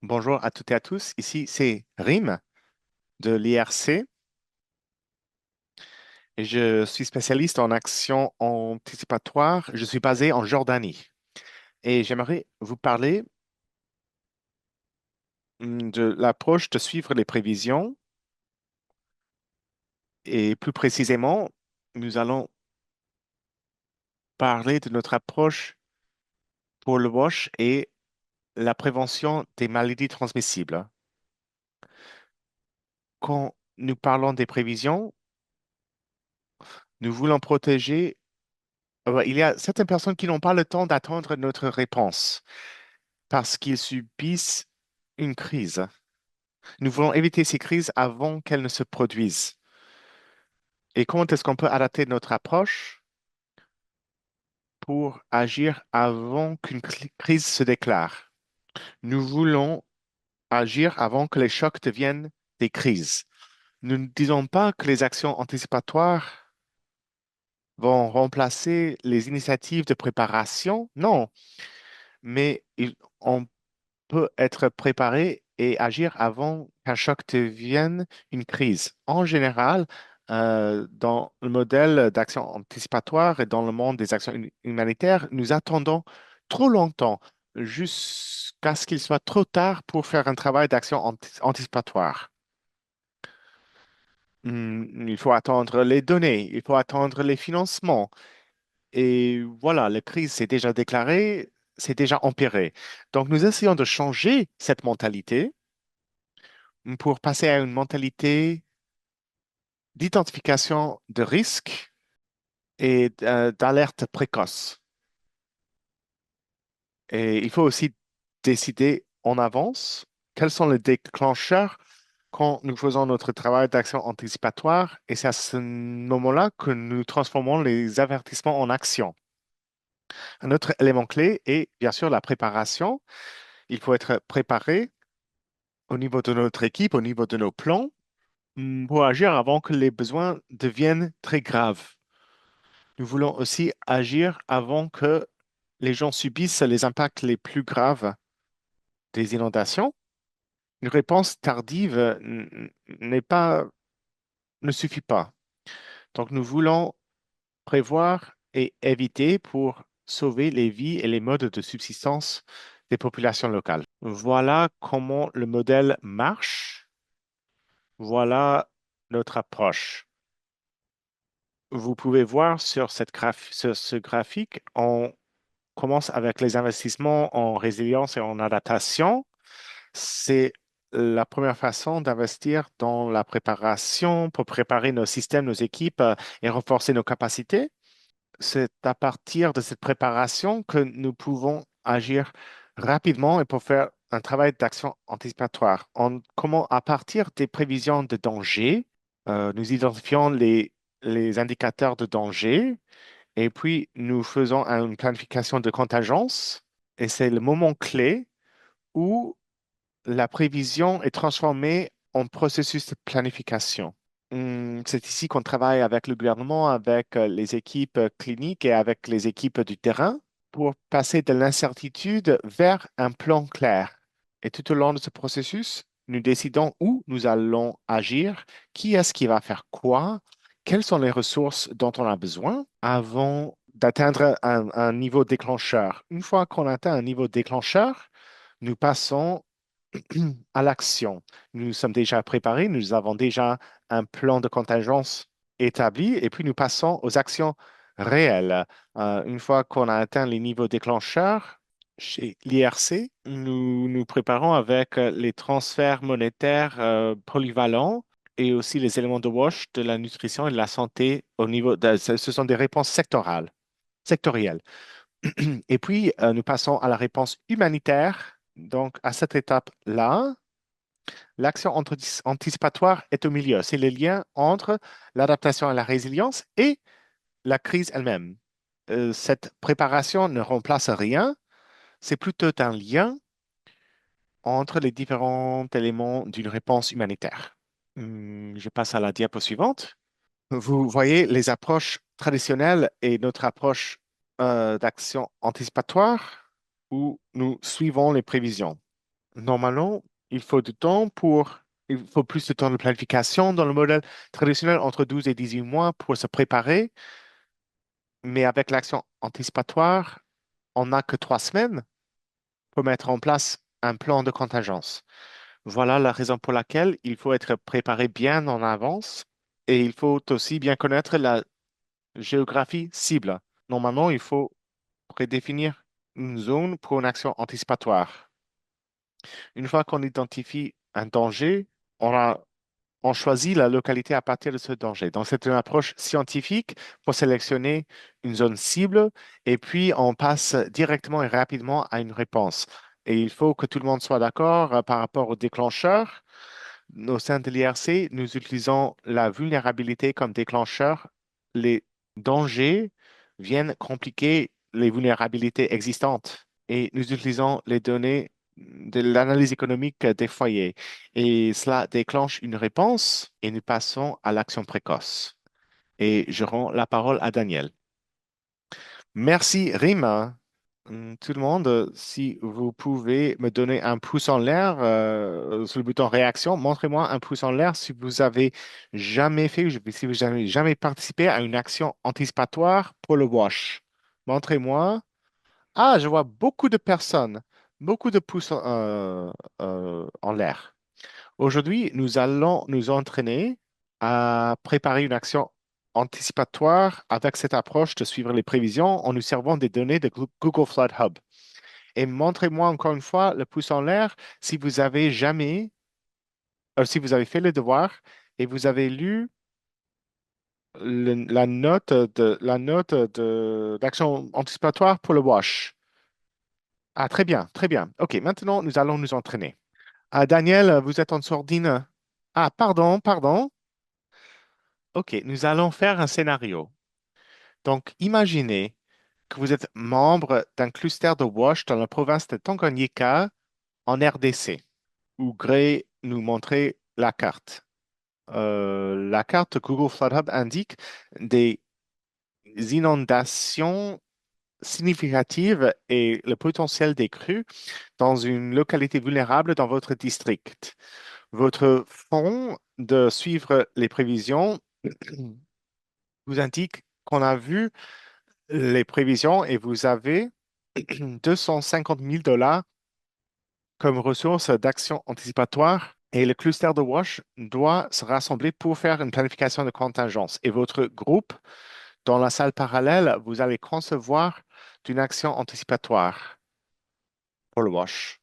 Bonjour à toutes et à tous. Ici, c'est Rim de l'IRC et je suis spécialiste en action anticipatoire. Je suis basé en Jordanie et j'aimerais vous parler de l'approche de suivre les prévisions et plus précisément, nous allons parler de notre approche pour le WASH et la prévention des maladies transmissibles. Quand nous parlons des prévisions, nous voulons protéger. Il y a certaines personnes qui n'ont pas le temps d'attendre notre réponse parce qu'ils subissent une crise. Nous voulons éviter ces crises avant qu'elles ne se produisent. Et comment est-ce qu'on peut adapter notre approche pour agir avant qu'une crise se déclare? Nous voulons agir avant que les chocs deviennent des crises. Nous ne disons pas que les actions anticipatoires vont remplacer les initiatives de préparation, non, mais on peut être préparé et agir avant qu'un choc devienne une crise. En général, dans le modèle d'action anticipatoire et dans le monde des actions humanitaires, nous attendons trop longtemps jusqu'à ce qu'il soit trop tard pour faire un travail d'action anticipatoire. Il faut attendre les données, il faut attendre les financements. Et voilà, la crise s'est déjà déclarée, c'est déjà empiré. Donc, nous essayons de changer cette mentalité pour passer à une mentalité d'identification de risques et d'alerte précoce. Et il faut aussi décider en avance quels sont les déclencheurs quand nous faisons notre travail d'action anticipatoire. Et c'est à ce moment-là que nous transformons les avertissements en action. Un autre élément clé est bien sûr la préparation. Il faut être préparé au niveau de notre équipe, au niveau de nos plans, pour agir avant que les besoins deviennent très graves. Nous voulons aussi agir avant que les gens subissent les impacts les plus graves des inondations. Une réponse tardive n'est pas, ne suffit pas. Donc, nous voulons prévoir et éviter pour sauver les vies et les modes de subsistance des populations locales. Voilà comment le modèle marche. Voilà notre approche. Vous pouvez voir sur sur ce graphique, on commence avec les investissements en résilience et en adaptation. C'est la première façon d'investir dans la préparation pour préparer nos systèmes, nos équipes et renforcer nos capacités. C'est à partir de cette préparation que nous pouvons agir rapidement et pour faire un travail d'action anticipatoire. À partir des prévisions de danger, nous identifions les indicateurs de danger et puis nous faisons une planification de contingence et c'est le moment clé où la prévision est transformée en processus de planification. C'est ici qu'on travaille avec le gouvernement, avec les équipes cliniques et avec les équipes du terrain pour passer de l'incertitude vers un plan clair. Et tout au long de ce processus, nous décidons où nous allons agir, qui est-ce qui va faire quoi, quelles sont les ressources dont on a besoin avant d'atteindre un niveau déclencheur. Une fois qu'on atteint un niveau déclencheur, nous passons à l'action. Nous sommes déjà préparés, nous avons déjà un plan de contingence établi et puis nous passons aux actions réelles. Une fois qu'on a atteint les niveaux déclencheurs chez l'IRC, nous nous préparons avec les transferts monétaires polyvalents et aussi les éléments de WASH, de la nutrition et de la santé au niveau ce sont des réponses sectorielles. Et puis, nous passons à la réponse humanitaire. Donc, à cette étape-là, l'action anticipatoire est au milieu. C'est le lien entre l'adaptation à la résilience et la crise elle-même. Cette préparation ne remplace rien, c'est plutôt un lien entre les différents éléments d'une réponse humanitaire. Je passe à la diapo suivante. Vous voyez les approches traditionnelles et notre approche d'action anticipatoire où nous suivons les prévisions. Normalement, il faut du temps il faut plus de temps de planification dans le modèle traditionnel, entre 12 et 18 mois pour se préparer, mais avec l'action anticipatoire, on n'a que 3 semaines pour mettre en place un plan de contingence. Voilà la raison pour laquelle il faut être préparé bien en avance et il faut aussi bien connaître la géographie cible. Normalement, il faut prédéfinir une zone pour une action anticipatoire. Une fois qu'on identifie un danger, on a on choisit la localité à partir de ce danger. Donc, c'est une approche scientifique pour sélectionner une zone cible et puis on passe directement et rapidement à une réponse. Et il faut que tout le monde soit d'accord par rapport au déclencheur. Au sein de l'IRC, nous utilisons la vulnérabilité comme déclencheur. Les dangers viennent compliquer les vulnérabilités existantes et nous utilisons les données de l'analyse économique des foyers et cela déclenche une réponse et nous passons à l'action précoce. Et je rends la parole à Daniel. Merci, Rima. Tout le monde, si vous pouvez me donner un pouce en l'air sur le bouton réaction, montrez-moi un pouce en l'air si vous avez jamais fait, si vous avez jamais participé à une action anticipatoire pour le wash. Montrez-moi. Ah, je vois beaucoup de personnes, beaucoup de pouces en l'air. Aujourd'hui, nous allons nous entraîner à préparer une action anticipatoire avec cette approche de suivre les prévisions en nous servant des données de Google Flood Hub. Et montrez-moi encore une fois le pouce en l'air si vous avez jamais, si vous avez fait le devoir et vous avez lu d'action anticipatoire pour le wash. Ah, très bien, très bien. OK, maintenant, nous allons nous entraîner. Ah, Daniel, vous êtes en sourdine. Ah, pardon, pardon. OK, nous allons faire un scénario. Donc, imaginez que vous êtes membre d'un cluster de wash dans la province de Tanganyika en RDC, où Gray nous montrait la carte. La carte Google Flood Hub indique des inondations significatives et le potentiel des crues dans une localité vulnérable dans votre district. Votre fond de suivre les prévisions vous indique qu'on a vu les prévisions et vous avez 250 000 $ comme ressource d'action anticipatoire. Et le cluster de WASH doit se rassembler pour faire une planification de contingence. Et votre groupe, dans la salle parallèle, vous allez concevoir une action anticipatoire pour le WASH.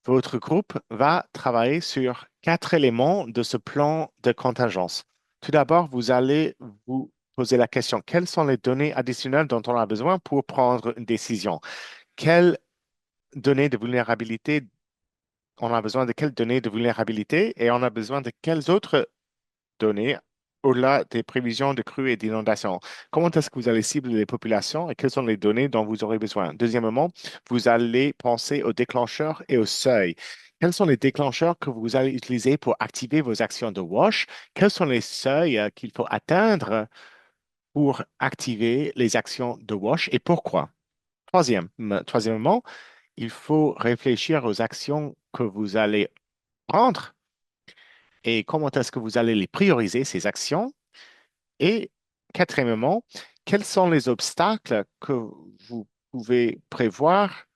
Votre groupe va travailler sur 4 éléments de ce plan de contingence. Tout d'abord, vous allez vous poser la question, quelles sont les données additionnelles dont on a besoin pour prendre une décision? Quelles données de vulnérabilité, on a besoin de quelles données de vulnérabilité et on a besoin de quelles autres données au-delà des prévisions de crues et d'inondations. Comment est-ce que vous allez cibler les populations et quelles sont les données dont vous aurez besoin? Deuxièmement, vous allez penser aux déclencheurs et aux seuils. Quels sont les déclencheurs que vous allez utiliser pour activer vos actions de wash? Quels sont les seuils qu'il faut atteindre pour activer les actions de wash et pourquoi? Troisièmement, il faut réfléchir aux actions que vous allez prendre et comment est-ce que vous allez les prioriser, ces actions. Et quatrièmement, quels sont les obstacles que vous pouvez prévoir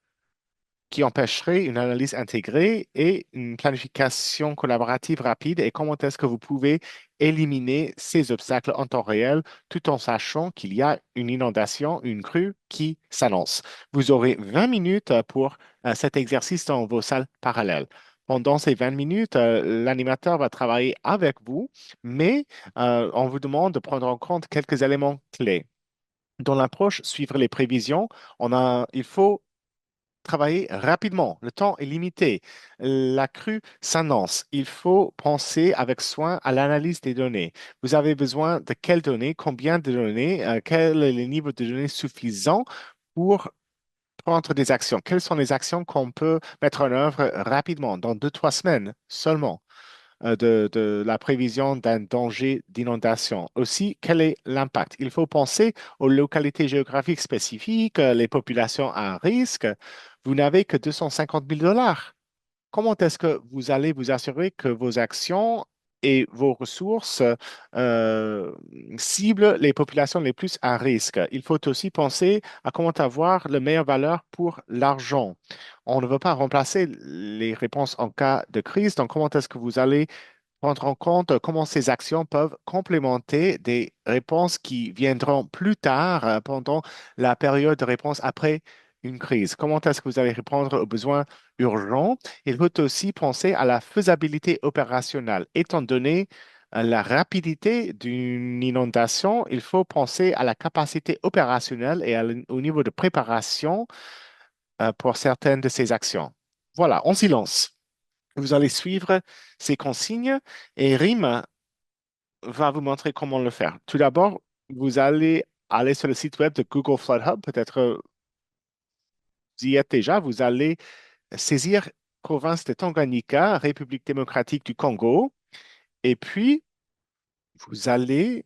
qui empêcheraient une analyse intégrée et une planification collaborative rapide et comment est-ce que vous pouvez éliminer ces obstacles en temps réel tout en sachant qu'il y a une inondation, une crue qui s'annonce. Vous aurez 20 minutes pour cet exercice dans vos salles parallèles. Pendant ces 20 minutes, l'animateur va travailler avec vous, mais on vous demande de prendre en compte quelques éléments clés. Dans l'approche, suivre les prévisions, il faut travailler rapidement. Le temps est limité. La crue s'annonce. Il faut penser avec soin à l'analyse des données. Vous avez besoin de quelles données, combien de données, quel est le niveau de données suffisant pour prendre des actions. Quelles sont les actions qu'on peut mettre en œuvre rapidement, dans 2, 3 semaines seulement? De la prévision d'un danger d'inondation. Aussi, quel est l'impact? Il faut penser aux localités géographiques spécifiques, les populations à risque. Vous n'avez que 250 000 $. comment est-ce que vous allez vous assurer que vos actions et vos ressources euh, ciblent les populations les plus à risque? Il faut aussi penser à comment avoir la meilleure valeur pour l'argent. On ne veut pas remplacer les réponses en cas de crise, donc comment est-ce que vous allez prendre en compte comment ces actions peuvent complémenter des réponses qui viendront plus tard pendant la période de réponse après une crise. Comment est-ce que vous allez répondre aux besoins urgents? Il faut aussi penser à la faisabilité opérationnelle. Étant donné la rapidité d'une inondation, il faut penser à la capacité opérationnelle et au niveau de préparation pour certaines de ces actions. Voilà, on s'y lance. Vous allez suivre ces consignes et RIM va vous montrer comment le faire. Tout d'abord, vous allez aller sur le site web de Google Flood Hub. Peut-être vous y êtes déjà. Vous allez saisir province de Tanganyika, République démocratique du Congo. Et puis, vous allez...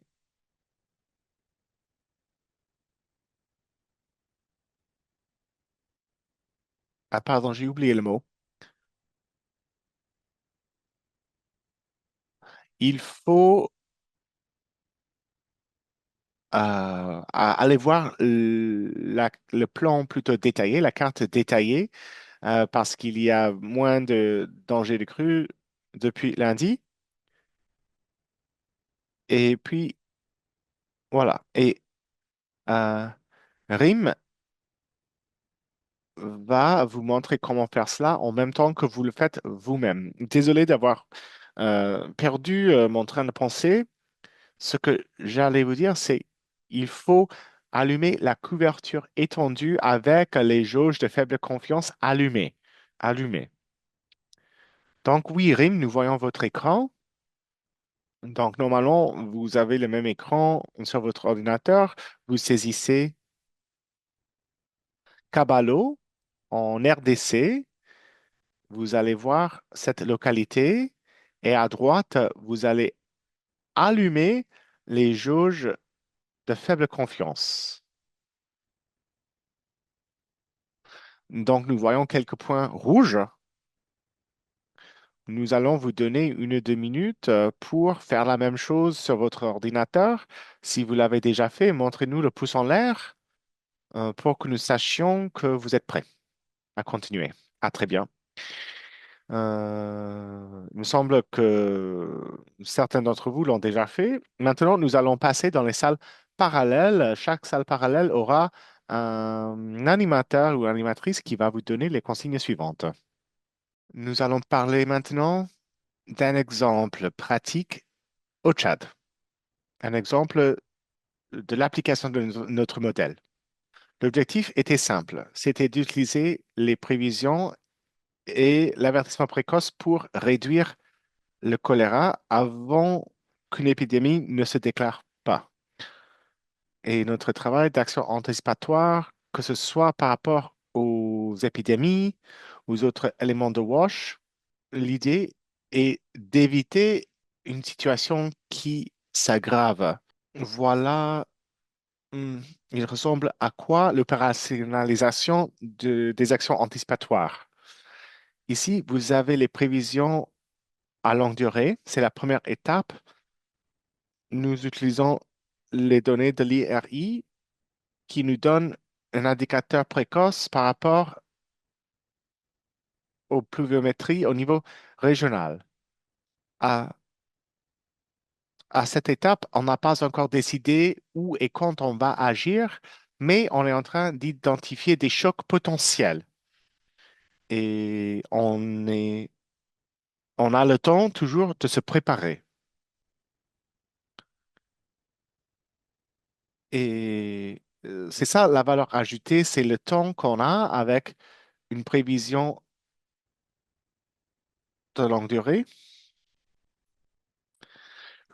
Ah, pardon, j'ai oublié le mot. Il faut aller voir le plan plutôt détaillé, la carte détaillée, parce qu'il y a moins de danger de crue depuis lundi. Et puis, voilà. Et euh, RIM va vous montrer comment faire cela en même temps que vous le faites vous-même. Désolé d'avoir perdu mon train de pensée. Ce que j'allais vous dire, c'est il faut allumer la couverture étendue avec les jauges de faible confiance allumées. Allumées. Donc oui, RIM, nous voyons votre écran. Donc normalement, vous avez le même écran sur votre ordinateur. Vous saisissez Caballo en RDC. Vous allez voir cette localité et à droite, vous allez allumer les jauges de faible confiance. Donc, nous voyons quelques points rouges. Nous allons vous donner 1 ou 2 minutes pour faire la même chose sur votre ordinateur. Si vous l'avez déjà fait, montrez-nous le pouce en l'air pour que nous sachions que vous êtes prêts à continuer. Ah, très bien. Il me semble que certains d'entre vous l'ont déjà fait. Maintenant, nous allons passer dans les salles parallèles. Chaque salle parallèle aura un animateur ou animatrice qui va vous donner les consignes suivantes. Nous allons parler maintenant d'un exemple pratique au Tchad. Un exemple de l'application de notre modèle. L'objectif était simple, c'était d'utiliser les prévisions et l'avertissement précoce pour réduire le choléra avant qu'une épidémie ne se déclare pas. Et notre travail d'action anticipatoire, que ce soit par rapport aux épidémies, aux autres éléments de WASH, l'idée est d'éviter une situation qui s'aggrave. Voilà, hum, il ressemble à quoi l'opérationnalisation des actions anticipatoires. Ici, vous avez les prévisions à longue durée. C'est la première étape. Nous utilisons les données de l'IRI qui nous donnent un indicateur précoce par rapport aux pluviométries au niveau régional. À, à cette étape, on n'a pas encore décidé où et quand on va agir, mais on est en train d'identifier des chocs potentiels. Et on a le temps toujours de se préparer. Et c'est ça la valeur ajoutée, c'est le temps qu'on a avec une prévision de longue durée.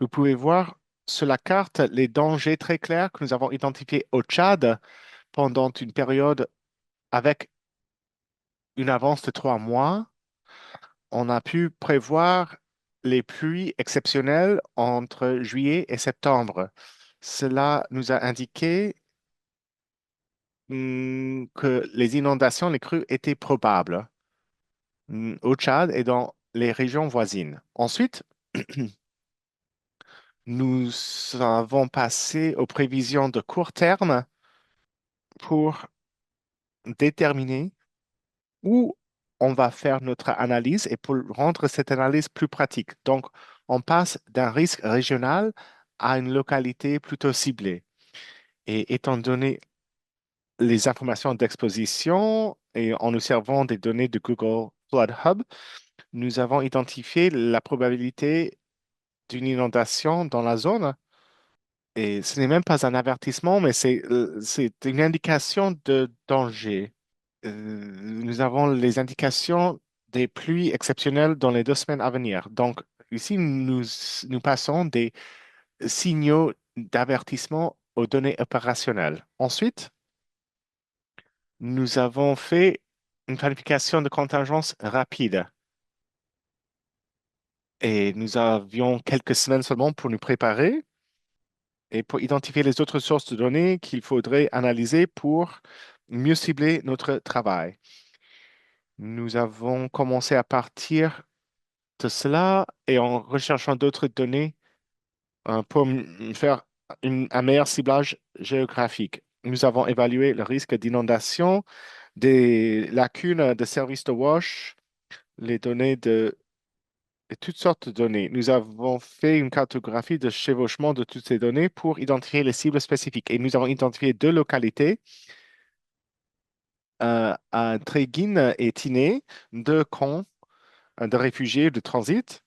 Vous pouvez voir sur la carte les dangers très clairs que nous avons identifiés au Tchad pendant une période avec une avance de 3 mois. On a pu prévoir les pluies exceptionnelles entre juillet et septembre. Cela nous a indiqué que les inondations, les crues étaient probables. au Tchad et dans les régions voisines. Ensuite, nous avons passé aux prévisions de court terme pour déterminer où on va faire notre analyse et pour rendre cette analyse plus pratique. Donc, on passe d'un risque régional à une localité plutôt ciblée. Et étant donné les informations d'exposition et en nous servant des données de Google Flood Hub, nous avons identifié la probabilité d'une inondation dans la zone. Et ce n'est même pas un avertissement, mais c'est une indication de danger. Nous avons les indications des pluies exceptionnelles dans les 2 semaines à venir. Donc, ici, nous passons des signaux d'avertissement aux données opérationnelles. Ensuite, nous avons fait une planification de contingence rapide et nous avions quelques semaines seulement pour nous préparer et pour identifier les autres sources de données qu'il faudrait analyser pour mieux cibler notre travail. Nous avons commencé à partir de cela et en recherchant d'autres données pour faire un meilleur ciblage géographique. Nous avons évalué le risque d'inondation, des lacunes de services de wash, les données de toutes sortes de données. Nous avons fait une cartographie de chevauchement de toutes ces données pour identifier les cibles spécifiques. Et nous avons identifié 2 localités, à Tréguine et Tinée, 2 camps de réfugiés de transit.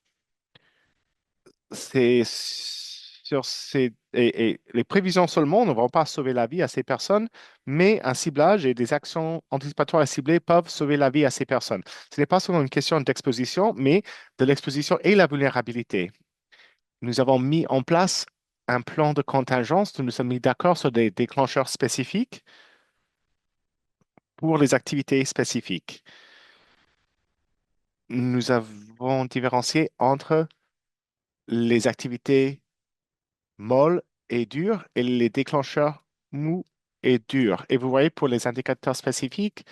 C'est sur et les prévisions seulement ne vont pas sauver la vie à ces personnes, mais un ciblage et des actions anticipatoires ciblées peuvent sauver la vie à ces personnes. Ce n'est pas seulement une question d'exposition, mais de l'exposition et la vulnérabilité. Nous avons mis en place un plan de contingence. Nous nous sommes mis d'accord sur des déclencheurs spécifiques pour les activités spécifiques. Nous avons différencié entre les activités molles et dures et les déclencheurs mous et durs. Et vous voyez pour les indicateurs spécifiques,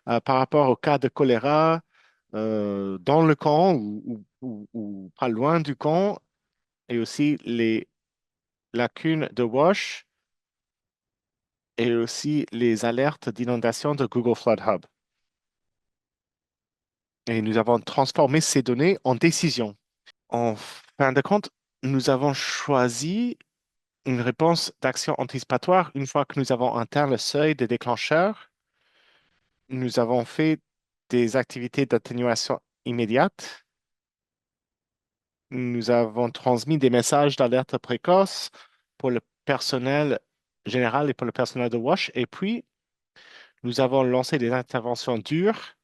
par rapport au cas de choléra, dans le camp ou pas loin du camp, et aussi les lacunes de wash et aussi les alertes d'inondation de Google Flood Hub. Et nous avons transformé ces données en décisions. En fin de compte, nous avons choisi une réponse d'action anticipatoire une fois que nous avons atteint le seuil des déclencheurs. Nous avons fait des activités d'atténuation immédiate. Nous avons transmis des messages d'alerte précoce pour le personnel général et pour le personnel de WASH. Et puis, nous avons lancé des interventions dures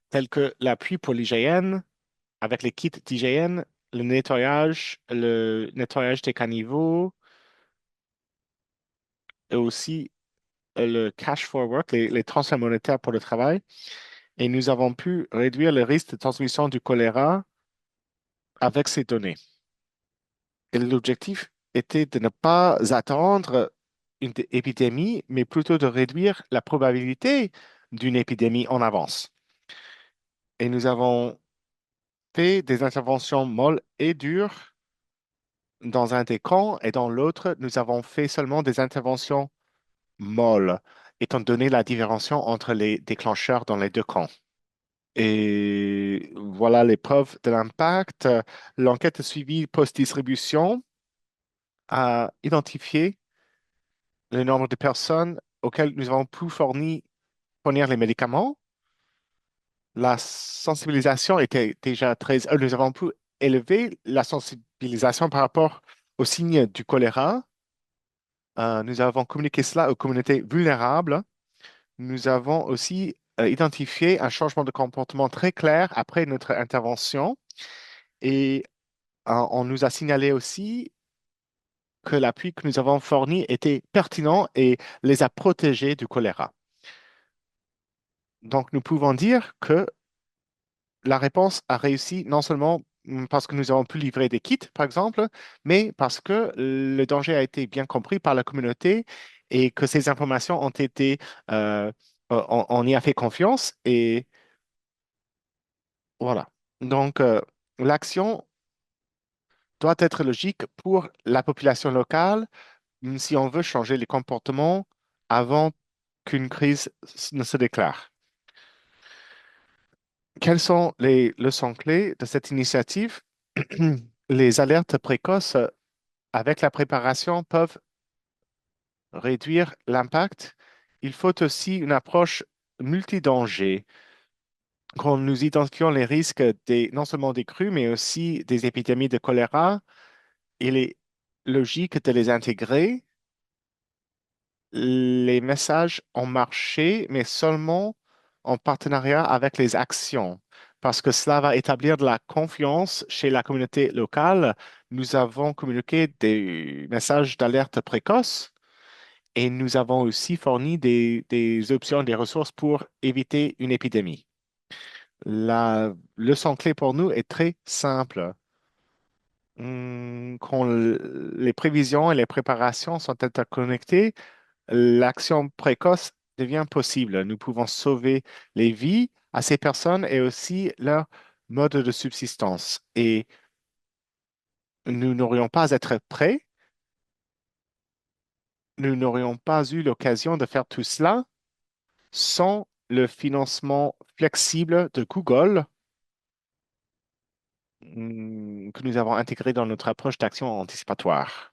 telles que l'appui pour l'hygiène avec les kits d'hygiène, le nettoyage des caniveaux et aussi le cash for work, les transferts monétaires pour le travail. Et nous avons pu réduire le risque de transmission du choléra avec ces données. Et l'objectif était de ne pas attendre une épidémie, mais plutôt de réduire la probabilité d'une épidémie en avance. Et nous avons fait des interventions molles et dures dans un des camps et dans l'autre, nous avons fait seulement des interventions molles, étant donné la différenciation entre les déclencheurs dans les 2 camps. Et voilà les preuves de l'impact. L'enquête de suivi post-distribution a identifié le nombre de personnes auxquelles nous avons pu fournir les médicaments. La sensibilisation était déjà très... nous avons pu élever la sensibilisation par rapport aux signes du choléra. Nous avons communiqué cela aux communautés vulnérables. Nous avons aussi identifié un changement de comportement très clair après notre intervention et on nous a signalé aussi que l'appui que nous avons fourni était pertinent et les a protégés du choléra. Donc, nous pouvons dire que la réponse a réussi non seulement parce que nous avons pu livrer des kits, par exemple, mais parce que le danger a été bien compris par la communauté et que ces informations ont été, on y a fait confiance et Voilà. Donc, l'action doit être logique pour la population locale si on veut changer les comportements avant qu'une crise ne se déclare. Quelles sont les leçons clés de cette initiative? Les alertes précoces avec la préparation peuvent réduire l'impact. Il faut aussi une approche multi-dangers quand nous identifions les risques non seulement des crues, mais aussi des épidémies de choléra. Il est logique de les intégrer. Les messages ont marché, mais seulement en partenariat avec les actions, parce que cela va établir de la confiance chez la communauté locale. Nous avons communiqué des messages d'alerte précoce et nous avons aussi fourni des options, des ressources pour éviter une épidémie. La leçon clé pour nous est très simple. Quand les prévisions et les préparations sont interconnectées, l'action précoce devient possible. Nous pouvons sauver les vies à ces personnes et aussi leur mode de subsistance. Et nous n'aurions pas à être prêts, nous n'aurions pas eu l'occasion de faire tout cela sans le financement flexible de Google que nous avons intégré dans notre approche d'action anticipatoire.